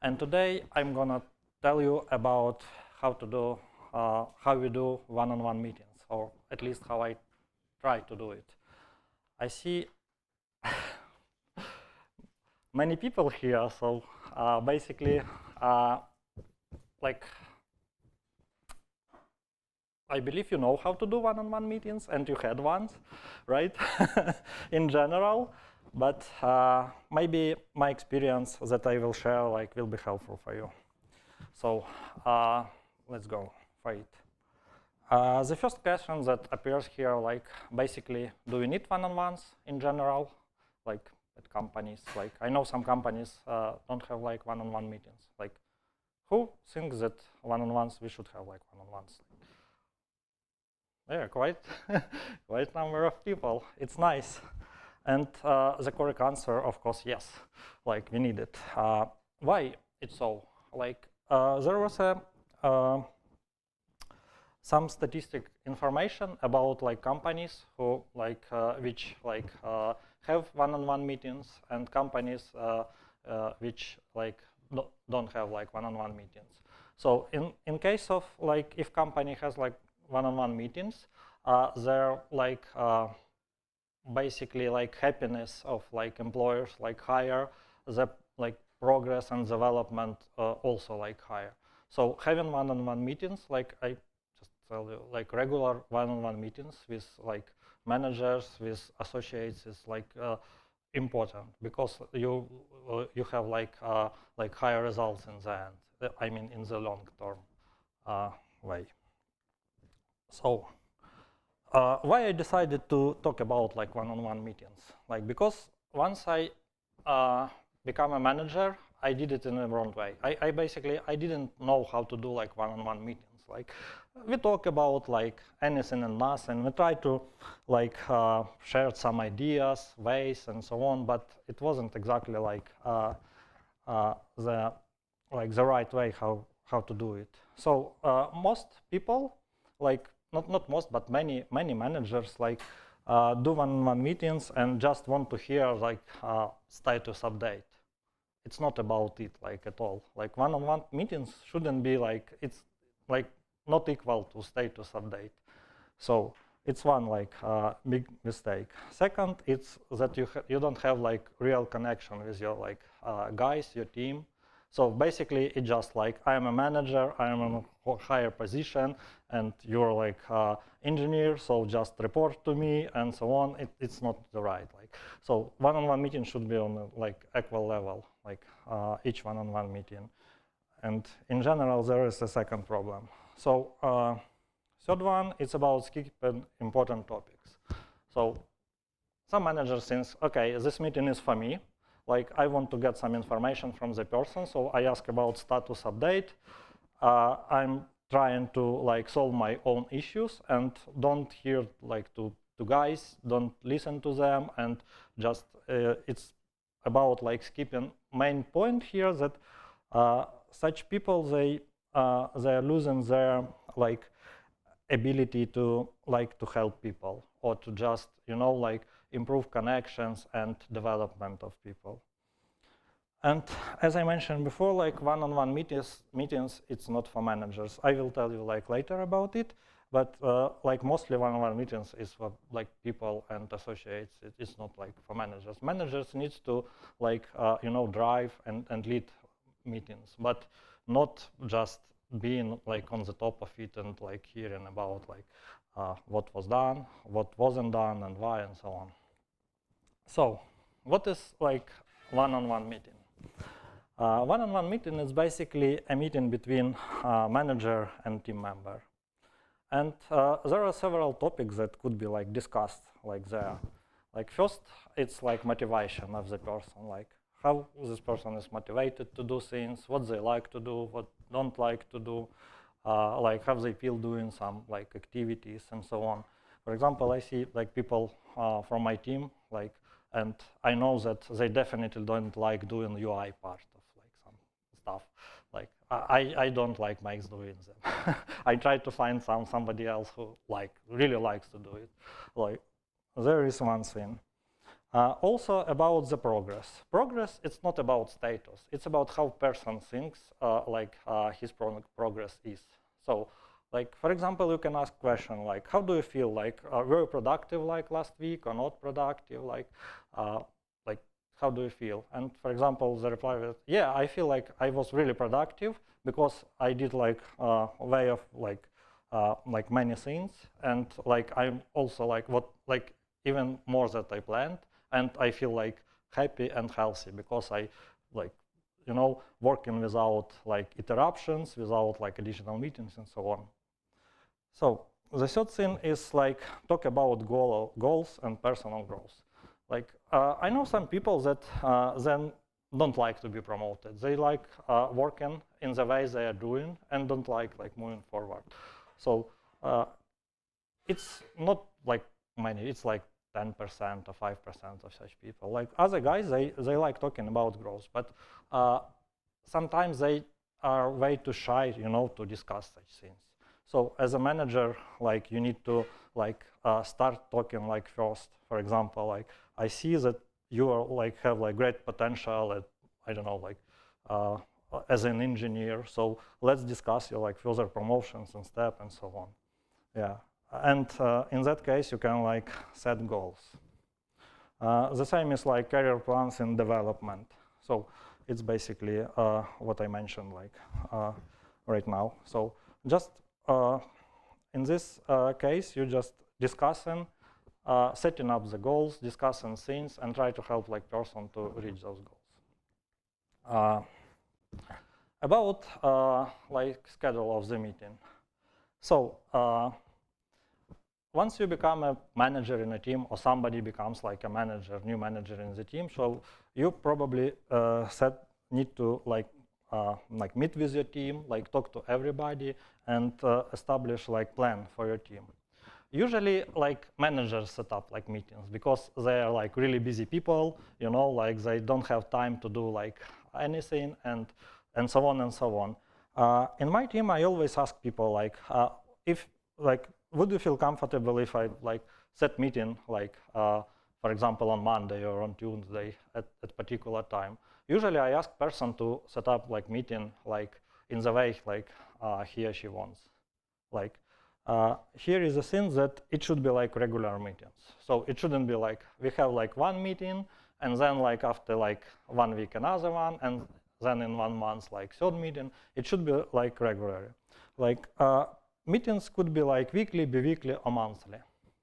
And today I'm gonna tell you about how we do one-on-one meetings, or at least how I try to do it. I see many people here, so basically, like, I believe you know how to do one-on-one meetings, and you had ones, right? In general, but maybe my experience that I will share will be helpful for you. So let's go for it. The first question that appears here, basically, do we need one-on-ones in general, at companies? I know some companies don't have one-on-one meetings. Who thinks that one-on-ones we should have one-on-ones? Yeah, quite number of people. It's nice. And the correct answer, of course, yes. We need it. Why it's so? There was some statistic information about companies who which have one-on-one meetings, and companies which don't have one-on-one meetings. So in case of if company has one-on-one meetings, they're basically happiness of employers higher, the progress and development also higher. So having one-on-one meetings, I just tell you, regular one-on-one meetings with managers, with associates is important, because you have higher results in the end. I mean, in the long term way. So why I decided to talk about one-on-one meetings? Because once I become a manager, I did it in the wrong way. I basically didn't know how to do one-on-one meetings. We talk about anything and nothing. We try to share some ideas, ways, and so on, but it wasn't exactly the right way how to do it. So most people not most, but many managers do one-on-one meetings and just want to hear status update. It's not about it at all. One-on-one meetings shouldn't be it's not equal to status update. So it's one big mistake. Second, it's that you don't have real connection with your guys, your team. So basically, it's just I am a manager, I am in a higher position, and you're engineer, so just report to me, and so on. It's not the right. So one-on-one meeting should be on equal level, each one-on-one meeting. And in general, there is a second problem. So third one, it's about skipping important topics. So some managers think, okay, this meeting is for me. I want to get some information from the person, so I ask about status update. I'm trying to solve my own issues and don't hear to guys, don't listen to them, and just it's about skipping. Main point here that such people they're losing their ability to help people, or to just improve connections and development of people. And as I mentioned before, one-on-one meetings, it's not for managers. I will tell you later about it, but mostly one-on-one meetings is for people and associates. It's not for managers. Managers needs to drive and lead meetings, but not just being on the top of it and hearing about what was done, what wasn't done, and why, and so on. So what is one-on-one meeting? One-on-one meeting is basically a meeting between manager and team member. And there are several topics that could be discussed there. First, it's motivation of the person, how this person is motivated to do things, what they like to do, what don't like to do, how they feel doing some activities, and so on. For example, I see people from my team, and I know that they definitely don't like doing UI part of some stuff. I don't like Max doing them. I try to find somebody else who really likes to do it. There is one thing. Also about the progress. Progress, it's not about status. It's about how person thinks his progress is. So, like, for example, you can ask question like, how do you feel? Like, were you productive like last week or not productive? Like, how do you feel? And for example, the reply was, yeah, I feel like I was really productive because I did like way of like many things, and like I'm also like even more that I planned, and I feel like happy and healthy because I like working without like interruptions, without like additional meetings and so on. So the third thing is like talk about goals and personal growth. Like I know some people that then don't like to be promoted. They like working in the way they are doing and don't like moving forward. So it's not like many. It's like 10% or 5% of such people. Like other guys, they like talking about growth, but sometimes they are way too shy, to discuss such things. So as a manager, like you need to like start talking like first. For example, like I see that you are like have like great potential at, I don't know, like as an engineer. So let's discuss your like further promotions and step and so on. Yeah, and in that case, you can like set goals. The same is like career plans in development. So it's basically what I mentioned like right now. So just in this case, you just discussing, setting up the goals, discussing things, and try to help like person to reach those goals. About like schedule of the meeting. So once you become a manager in a team, or somebody becomes like a manager, new manager in the team, so you probably need to like meet with your team, like talk to everybody, and establish like plan for your team. Usually, like managers set up like meetings because they are like really busy people, like they don't have time to do like anything, and so on and so on. In my team, I always ask people like, if like, would you feel comfortable if I like set meeting like, for example, on Monday or on Tuesday at particular time? Usually, I ask person to set up like meeting like in the way like he or she wants. Like here is the thing that it should be like regular meetings. So it shouldn't be like we have like one meeting and then like after like 1 week another one, and then in 1 month like third meeting. It should be like regular. Like meetings could be like weekly, bi-weekly, or monthly.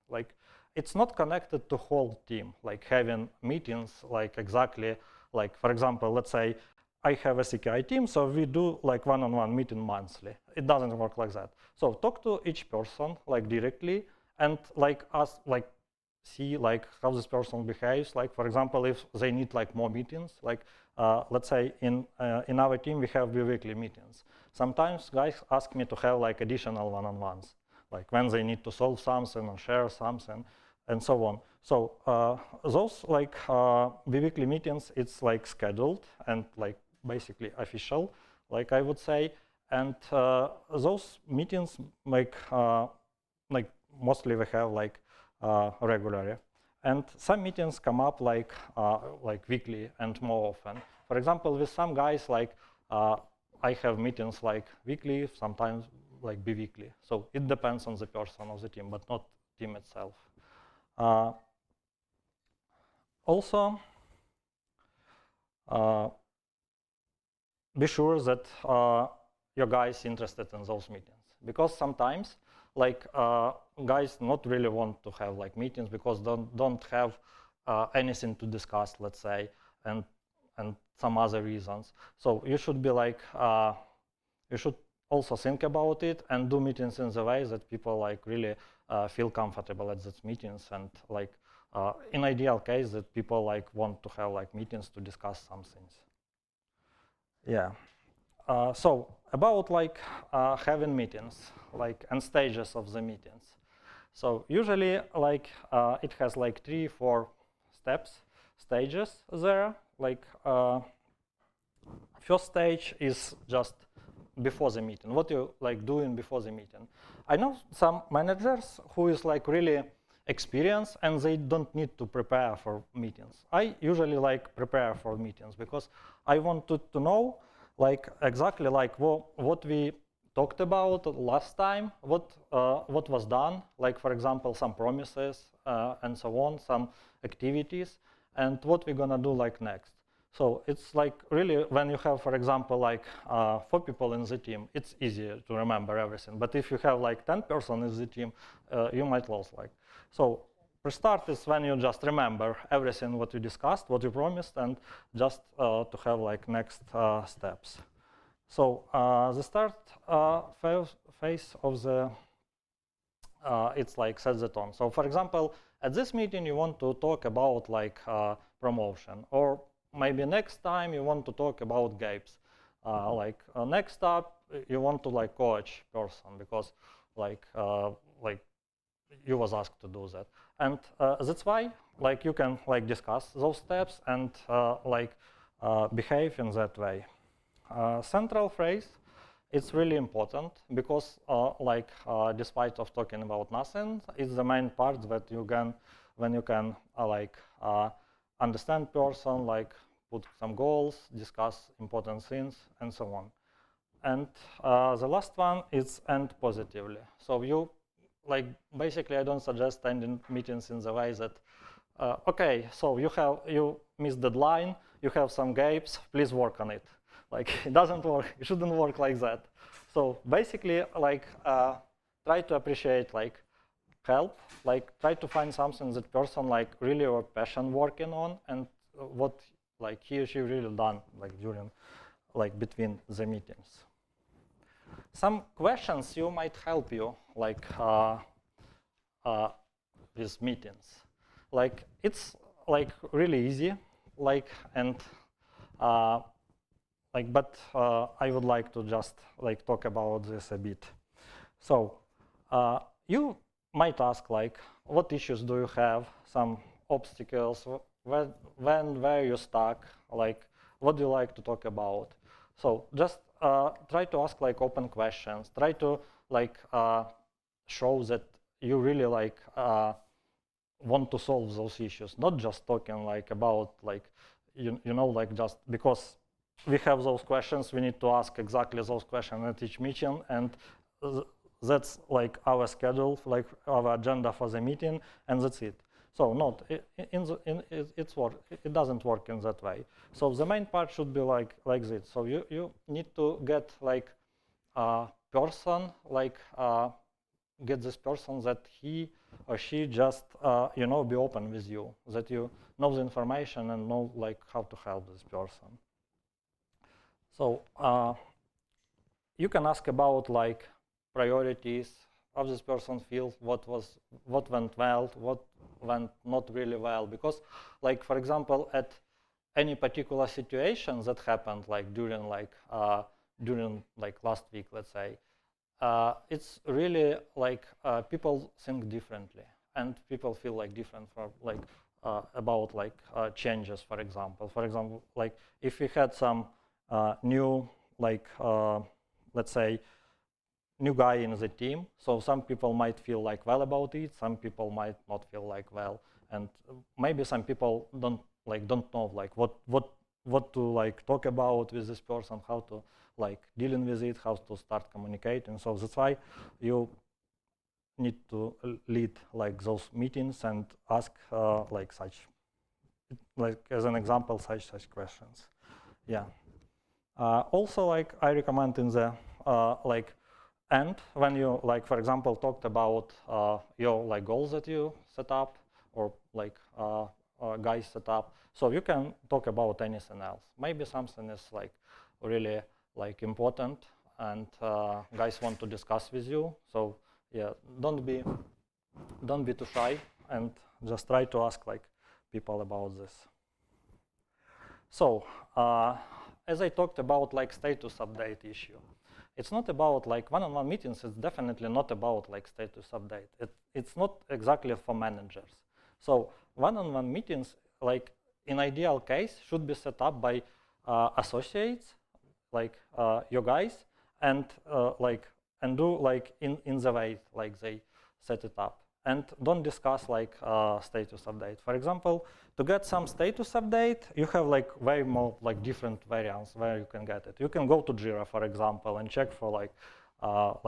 Like it's not connected to whole team, like having meetings like exactly like, for example, let's say I have a CKI team, so we do like one-on-one meeting monthly. It doesn't work like that. So talk to each person like directly and like ask, like see like how this person behaves. Like for example, if they need like more meetings, like let's say in our team we have bi-weekly meetings. Sometimes guys ask me to have like additional one-on-ones, like when they need to solve something or share something, and so on. So those like bi-weekly meetings, it's like scheduled and like basically official, like I would say. And those meetings like mostly we have like regularly. And some meetings come up like weekly and more often. For example, with some guys, like I have meetings like weekly, sometimes like bi-weekly. So it depends on the person of the team, but not team itself. Also, be sure that your guys interested in those meetings, because sometimes like guys not really want to have like meetings because don't have anything to discuss, let's say, and some other reasons. So you should be like you should also think about it and do meetings in the way that people like really feel comfortable at these meetings, and like in ideal case that people like want to have like meetings to discuss some things. Yeah. So about like having meetings, like and stages of the meetings. So usually like it has like 3-4 stages there. Like first stage is just before the meeting. What you like doing before the meeting? I know some managers who is like really experience and they don't need to prepare for meetings. I usually like prepare for meetings because I wanted to know like exactly like what we talked about last time, what was done, like for example some promises and so on, some activities, and what we're gonna do like next. So it's like really when you have, for example, like 4 people in the team, it's easier to remember everything. But if you have like 10 person in the team, you might lose like. So pre-start is when you just remember everything what you discussed, what you promised, and just to have like next steps. So the start phase of the it's like set the tone. So for example, at this meeting you want to talk about like promotion, or maybe next time you want to talk about gaps. Next up you want to like coach person because like you was asked to do that, and that's why like you can like discuss those steps and behave in that way. Central phrase, it's really important because despite of talking about nothing, it's the main part that you can when you can understand person, like put some goals, discuss important things, and so on. And the last one is end positively. So you basically I don't suggest ending meetings in the way that okay, so you missed the deadline, you have some gaps, please work on it. Like it doesn't work, it shouldn't work like that. So basically try to appreciate help, try to find something that person really or passion working on, and what he or she really done during between the meetings. Some questions you might help you with meetings. It's really easy, but I would like to just talk about this a bit. So you might ask what issues do you have, some obstacles, where you stuck, what do you like to talk about. So just try to ask open questions. Try to show that you really want to solve those issues, not just talking about just because we have those questions, we need to ask exactly those questions at each meeting, and that's our schedule, our agenda for the meeting, and that's it. So not it doesn't work in that way. So the main part should be like this. So you need to get a person, get this person that he or she just be open with you, that you know the information and know how to help this person. So you can ask about priorities, how this person feels, what went well, what went not really well. Because for example, at any particular situation that happened during last week, let's say, it's really people think differently, and people feel different for about changes, for example. For example, if we had some new let's say new guy in the team, so some people might feel well about it, some people might not feel well, and maybe some people don't know what to talk about with this person, how to dealing with it, how to start communicating. So that's why you need to lead those meetings and ask such as an example such questions. Yeah. Also, I recommend in the end, when you for example talked about your goals that you set up, or guys set up, so you can talk about anything else. Maybe something is really important, and guys want to discuss with you. So yeah, don't be too shy, and just try to ask people about this. So as I talked about status update issue, it's not about one-on-one meetings. It's definitely not about status update. It's not exactly for managers. So one-on-one meetings, in ideal case, should be set up by associates, your guys, and do in the way they set it up. and don't discuss like status update. For example, to get some status update, you have like way more like different variants where you can get it. You can go to Jira, for example, and check for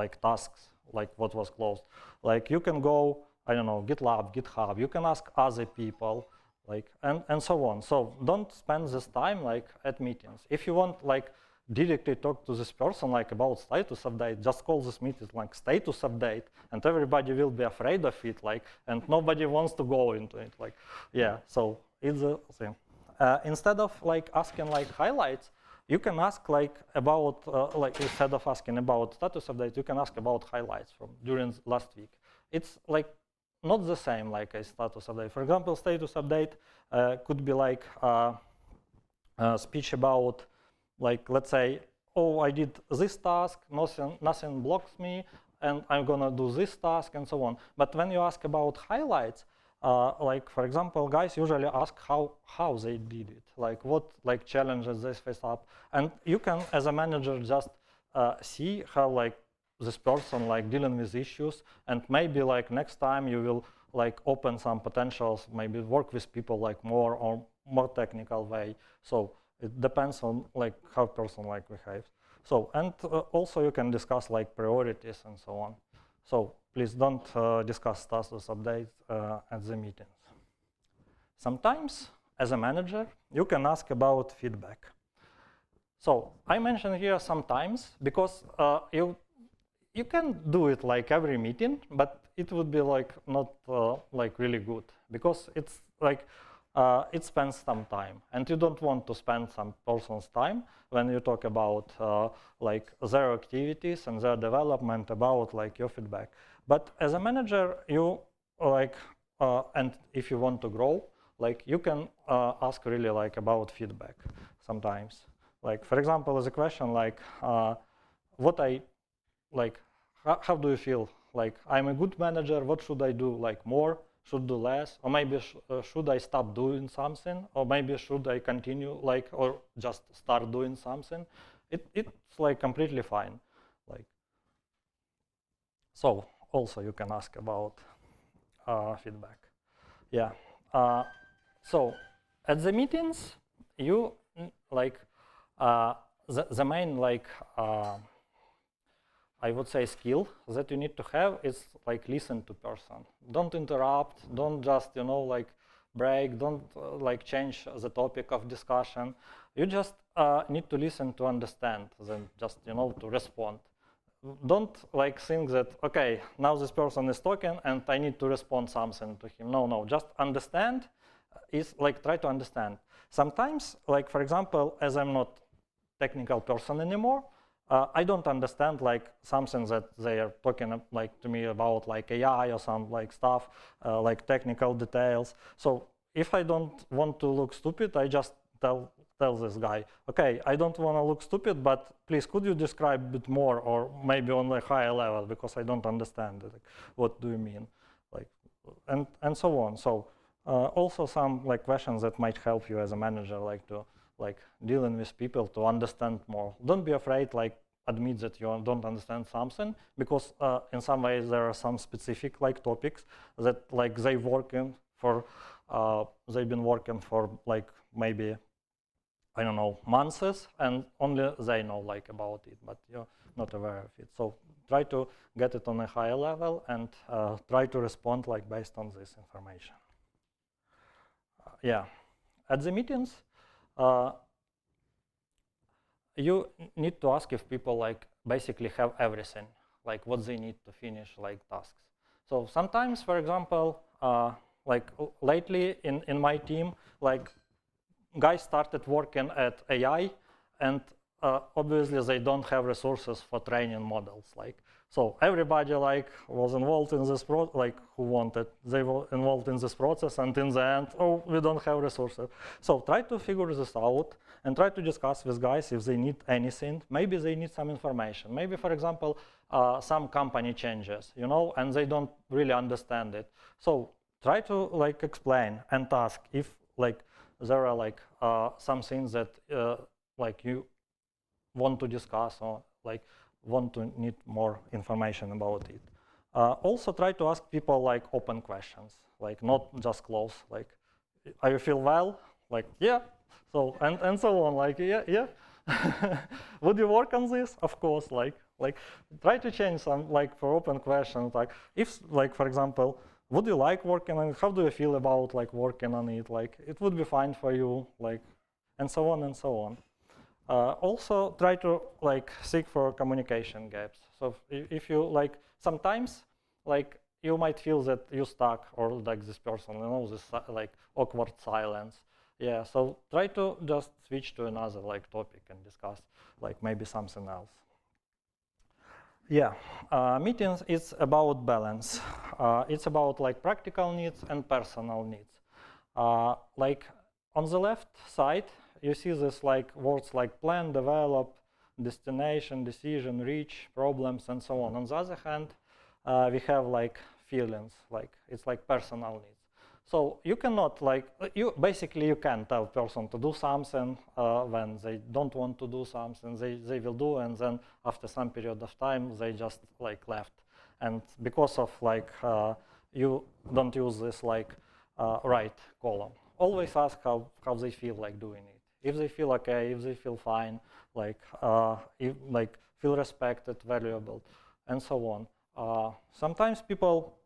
like tasks, like what was closed. Like you can go, I don't know, GitLab, GitHub. You can ask other people, like and so on. So don't spend this time like at meetings. If you want like directly talk to this person like about status update, just call this meeting like status update, and everybody will be afraid of it, like, and nobody wants to go into it, like, yeah. So it's a thing. Instead of like asking like highlights, you can ask like about like instead of asking about status update, you can ask about highlights from during last week. It's like not the same like a status update. For example, status update could be like a speech about, like, let's say, oh, I did this task, nothing blocks me, and I'm gonna do this task, and so on. But when you ask about highlights, like, for example, guys usually ask how they did it, like what like challenges they face up, and you can, as a manager, just see how like this person like dealing with issues, and maybe like next time you will like open some potentials, maybe work with people like more or more technical way. So it depends on like how person like behaves. So, and also you can discuss like priorities and so on. So please don't discuss status updates at the meetings. Sometimes, as a manager, you can ask about feedback. So I mentioned here sometimes because you can do it like every meeting, but it would be like not like really good, because it's like it spends some time, and you don't want to spend some person's time when you talk about like their activities and their development about like your feedback. But as a manager, you like and if you want to grow, like you can ask really like about feedback sometimes. Like, for example, as a question like what I like, how do you feel? Like, I'm a good manager, what should I do? Like more, should do less, or maybe should I stop doing something, or maybe should I continue, like, or just start doing something? It's like completely fine. Like, so also you can ask about feedback. Yeah. So at the meetings, you like the main like I would say skill that you need to have is like listen to person. Don't interrupt. Don't just like break. Don't like change the topic of discussion. You just need to listen to understand, then just to respond. Don't like think that okay, now this person is talking and I need to respond something to him. No, just understand. Is like try to understand. Sometimes, like for example, as I'm not technical person anymore, I don't understand like something that they are talking like to me about, like AI or some like stuff, like technical details. So if I don't want to look stupid, I just tell this guy, okay, I don't want to look stupid, but please could you describe a bit more, or maybe on a higher level, because I don't understand it. Like, what do you mean, like, and so on. So also some like questions that might help you as a manager, like to like dealing with people to understand more. Don't be afraid, like admit that you don't understand something, because in some ways there are some specific like topics that like they've been working for like maybe, I don't know, months, and only they know like about it, but you're not aware of it. So try to get it on a higher level and try to respond like based on this information. Yeah, at the meetings, you need to ask if people like basically have everything, like what they need to finish like tasks. So sometimes, for example, like lately in my team, like guys started working at AI, and obviously they don't have resources for training models. Like, so everybody like was involved in this like who wanted, they were involved in this process, and in the end, oh, we don't have resources. So try to figure this out and try to discuss with guys if they need anything. Maybe they need some information. Maybe, for example, some company changes, and they don't really understand it. So try to like explain and ask if like there are like some things that like you want to discuss, or like want to need more information about it. Also try to ask people like open questions, like not just close, like, are you feel well? Like, yeah. So, and so on, like, yeah. Would you work on this? Of course, like try to change some, like, for open questions, like, if, like, for example, would you like working on it? How do you feel about, like, working on it? Like, it would be fine for you, like, and so on and so on. Also, try to, like, seek for communication gaps. So if you, like, sometimes, like, you might feel that you're stuck, or like this person, you know, this like awkward silence. Yeah, so try to just switch to another, like, topic and discuss, like, maybe something else. Yeah, meetings is about balance. It's about, like, practical needs and personal needs. Like, on the left side, you see this, like, words like plan, develop, destination, decision, reach, problems, and so on. On the other hand, we have, like, feelings, like, it's like personal needs. So you cannot, like, you can tell person to do something when they don't want to do something, they will do, and then after some period of time, they just, like, left. And because of, like, you don't use this, like, right column. Always ask how they feel like doing it. If they feel okay, if they feel fine, like, if, like, feel respected, valuable, and so on. Sometimes people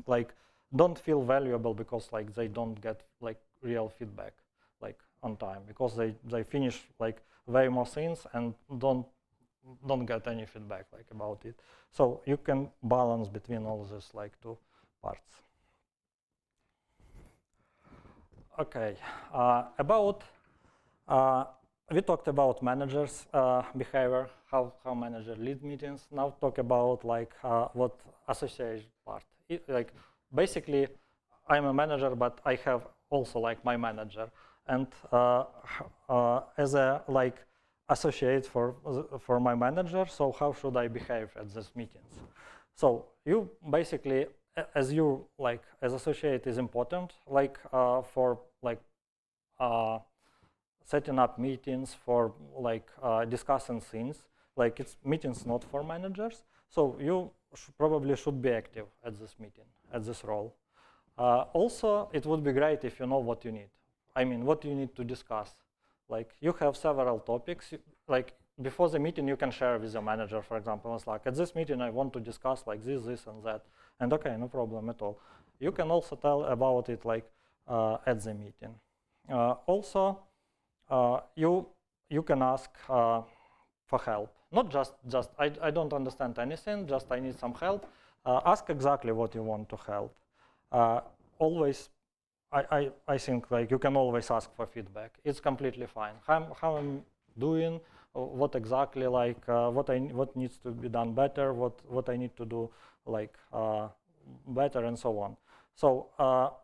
like don't feel valuable because, like, they don't get, like, real feedback, like, on time, because they finish, like, way more things and don't get any feedback, like, about it. So you can balance between all this, like, two parts. Okay, we talked about managers' behavior, how manager lead meetings. Now talk about, like, what association part. Like, basically, I'm a manager, but I have also, like, my manager, and as a, like, associate for my manager. So how should I behave at these meetings? So you basically, as you, like, as associate is important, like, for, like, setting up meetings, for, like, discussing things. Like, it's meetings not for managers. So you probably should be active at this meeting, at this role. Also, it would be great if you know what you need. I mean, what you need to discuss. Like, you have several topics. Like, before the meeting, you can share with your manager, for example. It's like, at this meeting, I want to discuss, like, this, and that. And okay, no problem at all. You can also tell about it, like, at the meeting. Also, you can ask for help. Not just I don't understand anything, just I need some help. Ask exactly what you want to help. Always, I think, like, you can always ask for feedback. It's completely fine. How I'm doing, what exactly, like, what needs to be done better, what I need to do, like, better, and so on. So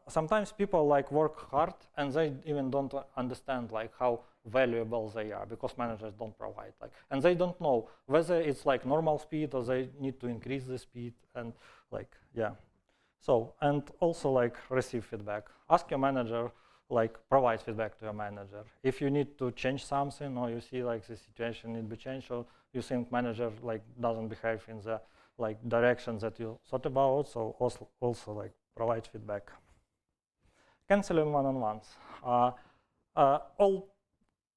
sometimes people, like, work hard and they even don't understand, like, how valuable they are, because managers don't provide, like, and they don't know whether it's, like, normal speed or they need to increase the speed, and, like, yeah. So, and also, like, receive feedback. Ask your manager, like, provide feedback to your manager. If you need to change something, or you see, like, the situation need to be changed, or you think manager, like, doesn't behave in the, like, direction that you thought about, so also like, provide feedback. Canceling one-on-ones.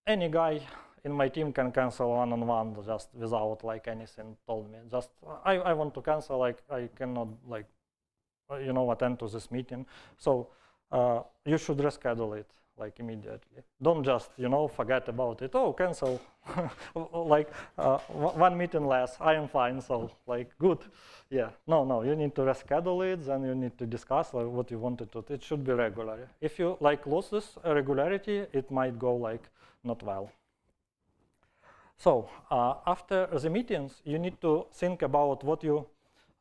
Any guy in my team can cancel one-on-one just without, like, anything told me. Just I want to cancel, like, I cannot, like, you know, attend to this meeting. So you should reschedule it, like, immediately. Don't just, you know, forget about it. Oh, cancel. Like, one meeting less, I am fine, so, like, good. Yeah, no, you need to reschedule it, then you need to discuss, like, what you wanted to. It should be regular. If you, like, lose this regularity, it might go, like, not well. So after the meetings, you need to think about what you,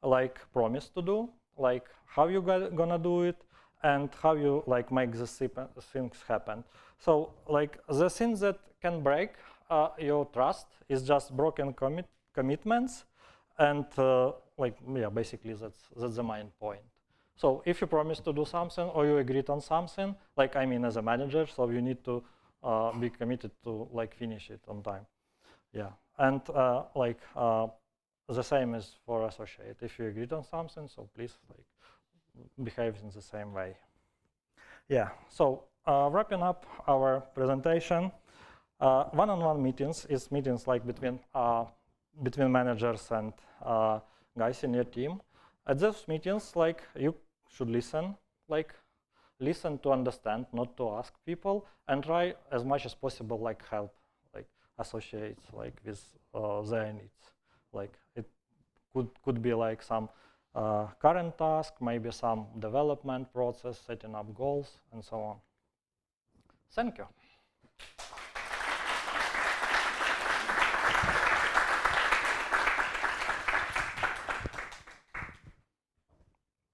like, promised to do, like, how you gonna do it, and how you, like, make these things happen. So, like, the things that can break your trust is just broken commitments, and like, yeah, basically that's the main point. So if you promise to do something, or you agreed on something, like, I mean, as a manager, so you need to be committed to, like, finish it on time. Yeah, and like, the same is for associate. If you agreed on something, so please like behave in the same way. Yeah. So wrapping up our presentation, one-on-one meetings is meetings like between managers and guys in your team. At those meetings, like you should listen to understand, not to ask people, and try as much as possible like help like associates like with their needs. Like it could be like some current task, maybe some development process, setting up goals, and so on. Thank you.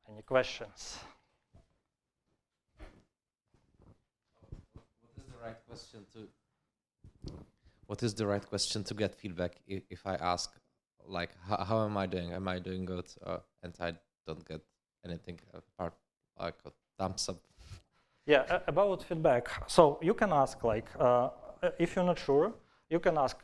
Any questions? What is the right question to get feedback if I ask, like, how am I doing? Am I doing good? And I don't get anything apart like a thumbs up. Yeah, about feedback. So you can ask, like, if you're not sure, you can ask,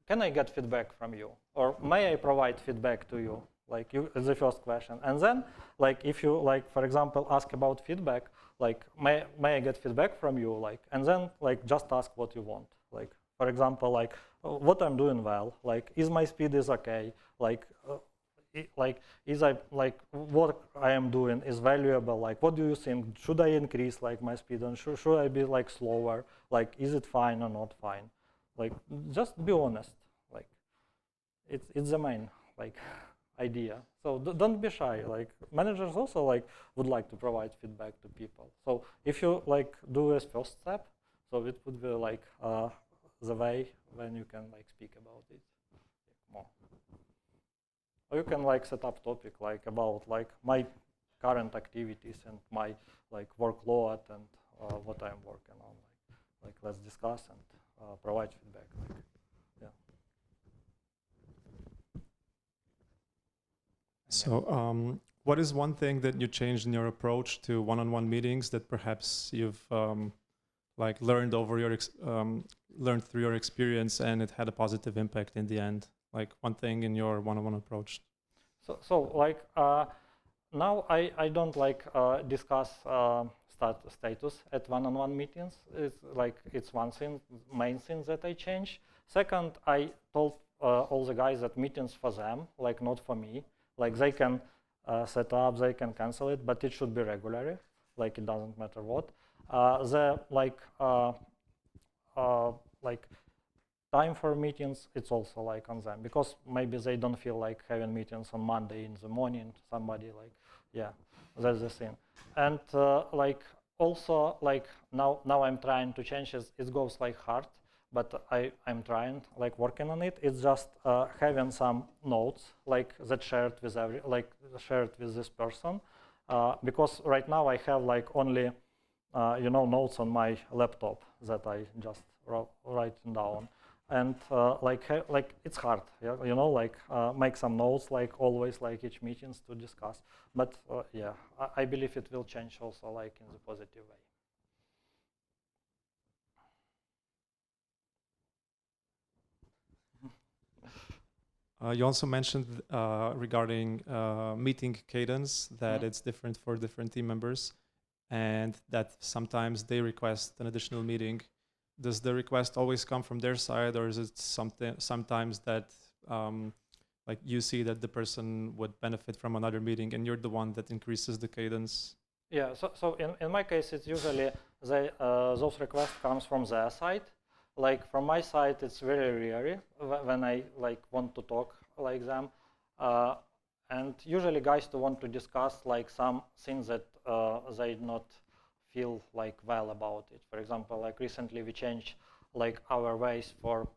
can I get feedback from you? Or may I provide feedback to you? Like, the first question. And then, like, if you, like, for example, ask about feedback, like, may I get feedback from you? Like, and then, like, just ask what you want. Like, for example, like, what I'm doing well. Like, is my speed is okay? Like, is I like what I am doing is valuable? Like, what do you think? Should I increase like my speed, and should I be like slower? Like, is it fine or not fine? Like, just be honest. Like, it's the main like idea. So don't be shy. Like, managers also like would like to provide feedback to people. So if you like do this first step, so it would be like the way when you can like speak about it more. Or you can like set up topic like about like my current activities and my like workload and what I'm working on. Like let's discuss and provide feedback. Like, yeah. So what is one thing that you changed in your approach to one-on-one meetings that perhaps you've like learned over your learned through your experience and it had a positive impact in the end? Like one thing in your one-on-one approach. So like now I don't like discuss status at one-on-one meetings. It's like it's one thing, main thing that I changed. Second, I told all the guys that meetings for them, like not for me. Like they can set up, they can cancel it, but it should be regularly. Like it doesn't matter what. The like time for meetings, it's also like on them because maybe they don't feel like having meetings on Monday in the morning. Somebody like, yeah, that's the thing. And like also like now I'm trying to change it. It goes like hard, but I'm trying like working on it. It's just having some notes like that shared with shared with this person because right now I have like only notes on my laptop that I just write down. And like it's hard, yeah? Like make some notes, like always, like each meetings to discuss. But yeah, I believe it will change also, like in the positive way. You also mentioned regarding meeting cadence that it's different for different team members, and that sometimes they request an additional meeting. Does the request always come from their side, or is it sometimes that like you see that the person would benefit from another meeting and you're the one that increases the cadence? Yeah, so in my case, it's usually those requests comes from their side. Like from my side, it's very rare when I like want to talk like them. And usually guys want to discuss like some things that they not feel like well about it. For example, like recently we changed like our ways for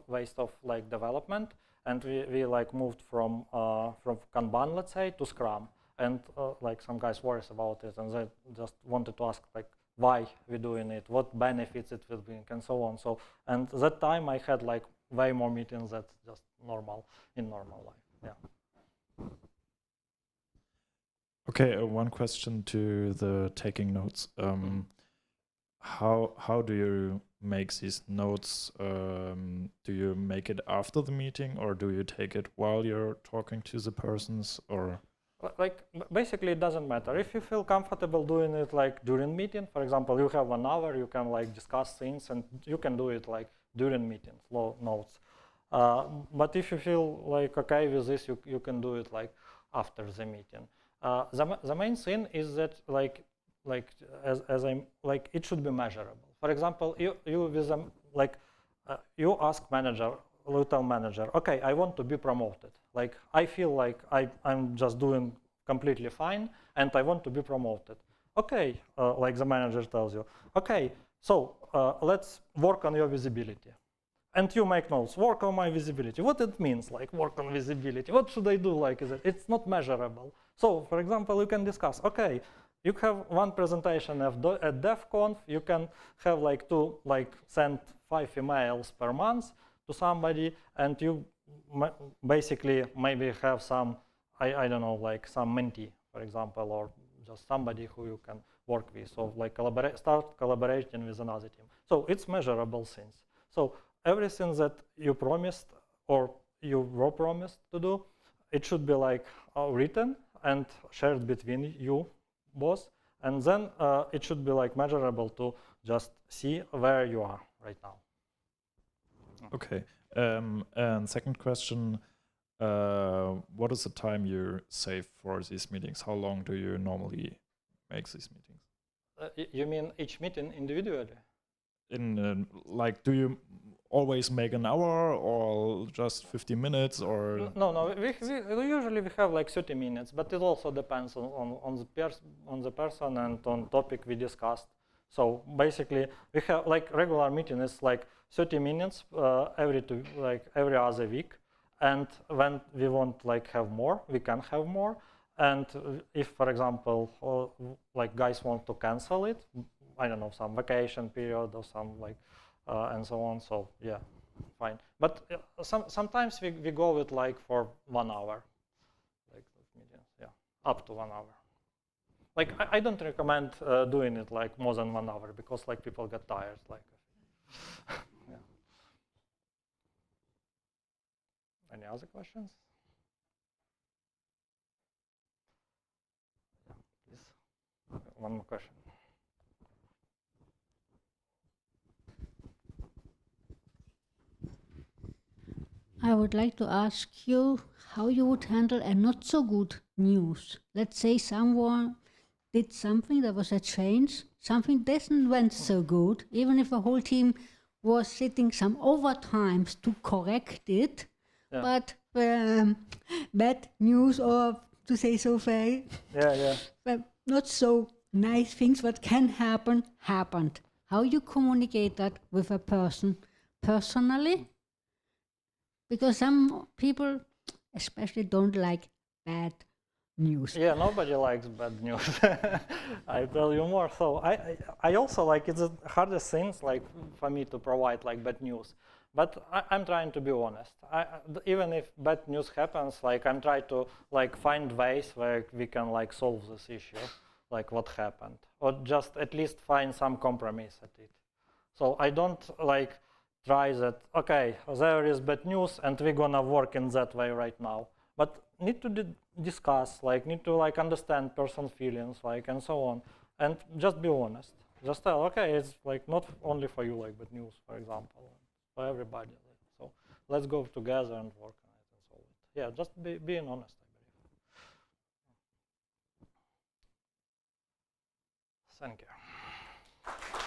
ways of like development, and we like moved from Kanban, let's say, to Scrum. And like some guys worries about it, and they just wanted to ask like why we're doing it, what benefits it will bring, and so on. So and that time I had like way more meetings than just normal in normal life. Yeah. Okay, one question to the taking notes. how do you make these notes? Do you make it after the meeting, or do you take it while you're talking to the persons, or? Like basically it doesn't matter if you feel comfortable doing it like during meeting. For example, you have 1 hour, you can like discuss things, and you can do it like during meetings, notes. But if you feel like okay with this, you can do it like after the meeting. The main thing is that as I'm like it should be measurable. For example, you with them you ask manager, little manager, okay, I want to be promoted. Like I feel like I'm just doing completely fine, and I want to be promoted. Okay, like the manager tells you, okay, so let's work on your visibility. And you make notes, work on my visibility. What it means, like work on visibility? What should I do? Like, it's not measurable. So, for example, you can discuss, okay, you have one presentation at DevConf, you can have like send 5 emails per month to somebody, and you basically maybe have some, I don't know, like some mentee, for example, or just somebody who you can work with. So like start collaborating with another team. So it's measurable things. So everything that you promised or you were promised to do, it should be like written and shared between you both, and then it should be like measurable to just see where you are right now. Okay. And second question, what is the time you save for these meetings? How long do you normally make these meetings? You mean each meeting individually? In like, do you always make an hour or just 50 minutes or? No. We usually have like 30 minutes, but it also depends on the person and on topic we discussed. So basically, we have like regular meeting is like 30 minutes every other week, and when we want like have more, we can have more. And if, for example, like guys want to cancel it, I don't know, some vacation period or some like and so on. So yeah, fine. But sometimes we go with like for 1 hour, like meetings, yeah, up to 1 hour. Like I don't recommend doing it like more than 1 hour because like people get tired. Like, yeah. Any other questions? Yeah, please. One more question. I would like to ask you how you would handle a not so good news. Let's say someone did something, there was a change, something didn't went so good, even if the whole team was sitting some overtimes to correct it, Yeah. but bad news, or to say so very, not so nice things what can happen, happened. How you communicate that with a person personally? Because some people especially don't like bad news. Yeah, nobody likes bad news. I tell you more. So I also like, it's the hardest things like for me to provide like bad news. But I'm trying to be honest. Even if bad news happens, like I'm trying to like find ways where we can like solve this issue, like what happened, or just at least find some compromise at it. So I don't like try that, okay, there is bad news and we're gonna work in that way right now. But need to discuss, like need to like understand person's feelings, like and so on, and just be honest. Just tell, okay, it's like not only for you, like bad news, for example, for everybody. So let's go together and work on it and solve it. Yeah, just being honest, I believe. Thank you.